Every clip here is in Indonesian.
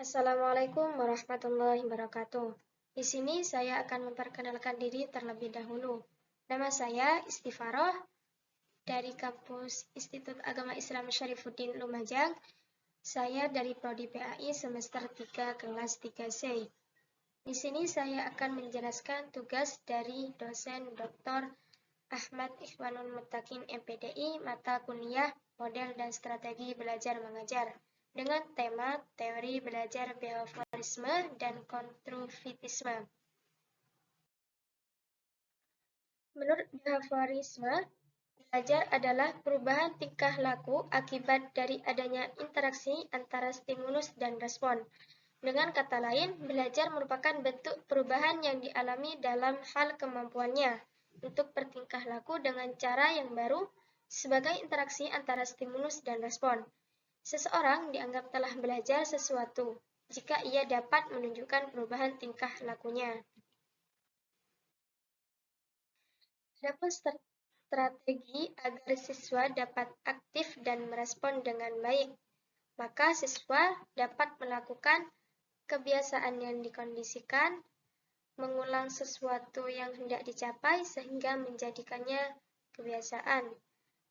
Assalamualaikum warahmatullahi wabarakatuh. Di sini saya akan memperkenalkan diri terlebih dahulu. Nama saya Istifaroh dari kampus Institut Agama Islam Syarifuddin Lumajang. Saya dari Prodi PAI semester 3 kelas 3C. Di sini saya akan menjelaskan tugas dari dosen Dr. Ahmad Ikhwanul Muttaqin MPDI mata kuliah Model dan Strategi Belajar Mengajar dengan tema Teori Belajar Behaviorisme dan Konstruktivisme. Menurut behaviorisme, belajar adalah perubahan tingkah laku akibat dari adanya interaksi antara stimulus dan respon. Dengan kata lain, belajar merupakan bentuk perubahan yang dialami dalam hal kemampuannya untuk bertingkah laku dengan cara yang baru sebagai interaksi antara stimulus dan respon. Seseorang dianggap telah belajar sesuatu jika ia dapat menunjukkan perubahan tingkah lakunya. Adapun strategi agar siswa dapat aktif dan merespon dengan baik, maka siswa dapat melakukan kebiasaan yang dikondisikan, mengulang sesuatu yang hendak dicapai sehingga menjadikannya kebiasaan.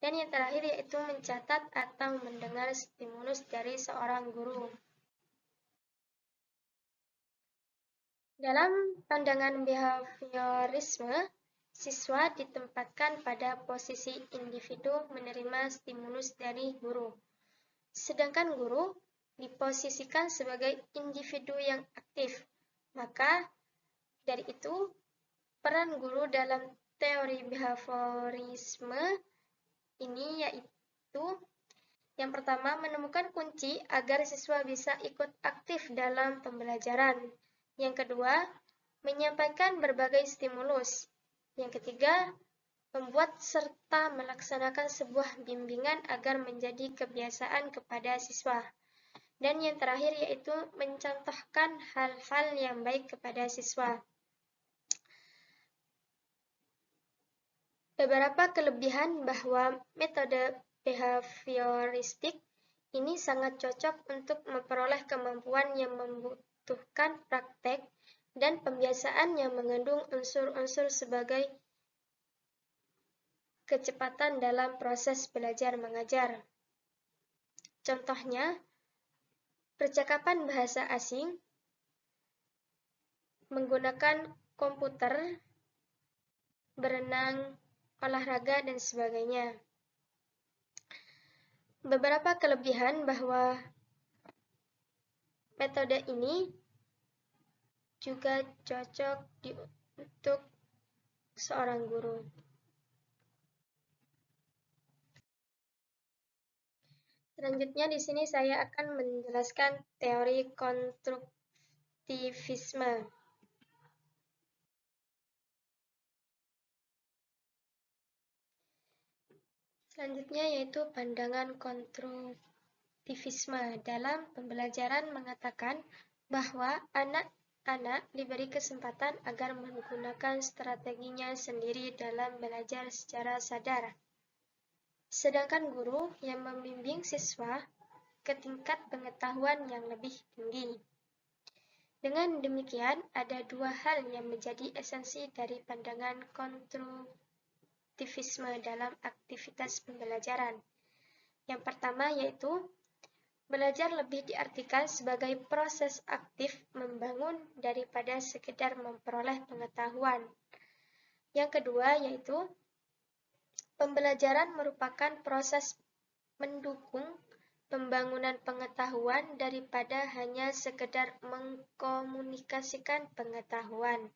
Dan yang terakhir yaitu mencatat atau mendengar stimulus dari seorang guru. Dalam pandangan behaviorisme, siswa ditempatkan pada posisi individu menerima stimulus dari guru. Sedangkan guru diposisikan sebagai individu yang aktif. Maka dari itu, peran guru dalam teori behaviorisme ini yaitu yang pertama, menemukan kunci agar siswa bisa ikut aktif dalam pembelajaran. Yang kedua, menyampaikan berbagai stimulus. Yang ketiga, membuat serta melaksanakan sebuah bimbingan agar menjadi kebiasaan kepada siswa. Dan yang terakhir yaitu mencontohkan hal-hal yang baik kepada siswa. Beberapa kelebihan bahwa metode behavioristik ini sangat cocok untuk memperoleh kemampuan yang membutuhkan praktek dan pembiasaan yang mengandung unsur-unsur sebagai kecepatan dalam proses belajar mengajar. Contohnya, percakapan bahasa asing, menggunakan komputer, berenang, olahraga, dan sebagainya. Beberapa kelebihan bahwa metode ini juga cocok untuk seorang guru. Selanjutnya di sini saya akan menjelaskan teori konstruktivisme. Selanjutnya yaitu pandangan konstruktivisme dalam pembelajaran mengatakan bahwa anak-anak diberi kesempatan agar menggunakan strateginya sendiri dalam belajar secara sadar. Sedangkan guru yang membimbing siswa ke tingkat pengetahuan yang lebih tinggi. Dengan demikian, ada dua hal yang menjadi esensi dari pandangan konstruktivisme dalam aktivitas pembelajaran. Yang pertama yaitu, belajar lebih diartikan sebagai proses aktif membangun daripada sekedar memperoleh pengetahuan. Yang kedua yaitu, pembelajaran merupakan proses mendukung pembangunan pengetahuan daripada hanya sekedar mengkomunikasikan pengetahuan.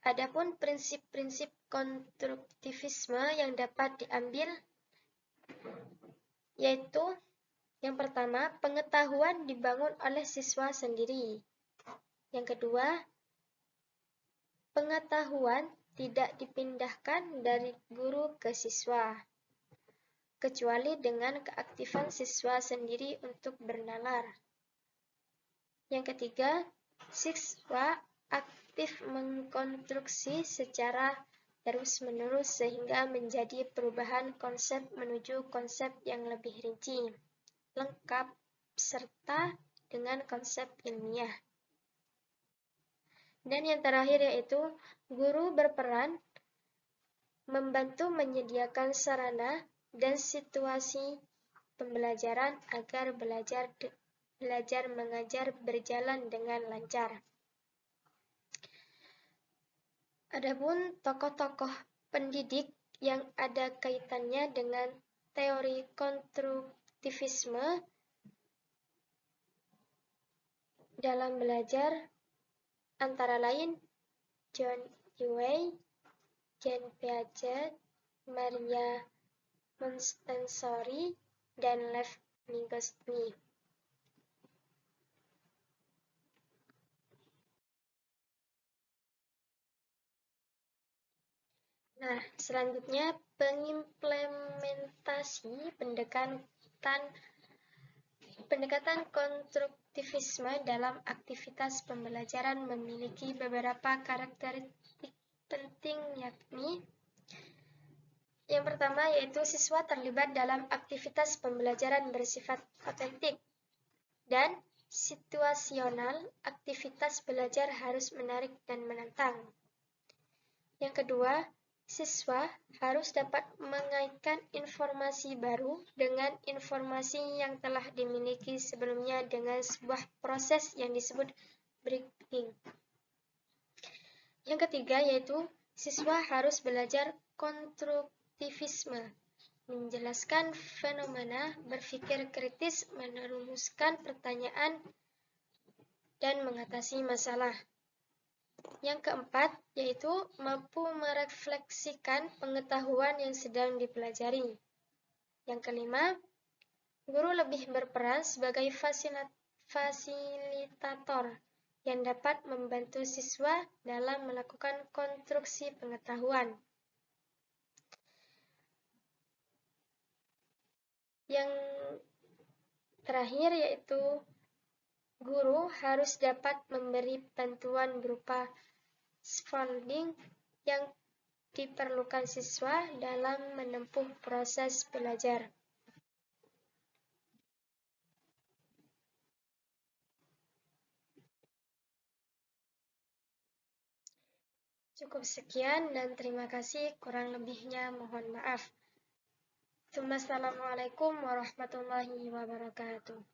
Adapun prinsip-prinsip konstruktivisme yang dapat diambil yaitu yang pertama, pengetahuan dibangun oleh siswa sendiri. Yang kedua, pengetahuan tidak dipindahkan dari guru ke siswa, kecuali dengan keaktifan siswa sendiri untuk bernalar. Yang ketiga, siswa aktif mengkonstruksi secara terus-menerus sehingga menjadi perubahan konsep menuju konsep yang lebih rinci, lengkap, serta dengan konsep ilmiah. Dan yang terakhir yaitu guru berperan membantu menyediakan sarana dan situasi pembelajaran agar belajar mengajar berjalan dengan lancar. Adapun tokoh-tokoh pendidik yang ada kaitannya dengan teori konstruktivisme dalam belajar antara lain John Dewey, Jean Piaget, Maria Montessori, dan Lev Vygotsky. Nah, selanjutnya pengimplementasi pendekatan konstruktivisme dalam aktivitas pembelajaran memiliki beberapa karakteristik penting, yakni yang pertama yaitu siswa terlibat dalam aktivitas pembelajaran bersifat otentik dan situasional. Aktivitas belajar harus menarik dan menantang. Yang kedua, siswa harus dapat mengaitkan informasi baru dengan informasi yang telah dimiliki sebelumnya dengan sebuah proses yang disebut bridging. Yang ketiga yaitu siswa harus belajar konstruktivisme, menjelaskan fenomena, berpikir kritis, merumuskan pertanyaan, dan mengatasi masalah. Yang keempat, yaitu mampu merefleksikan pengetahuan yang sedang dipelajari. Yang kelima, guru lebih berperan sebagai fasilitator yang dapat membantu siswa dalam melakukan konstruksi pengetahuan. Yang terakhir yaitu guru harus dapat memberi bantuan berupa scaffolding yang diperlukan siswa dalam menempuh proses belajar. Cukup sekian dan terima kasih, kurang lebihnya mohon maaf. Assalamualaikum warahmatullahi wabarakatuh.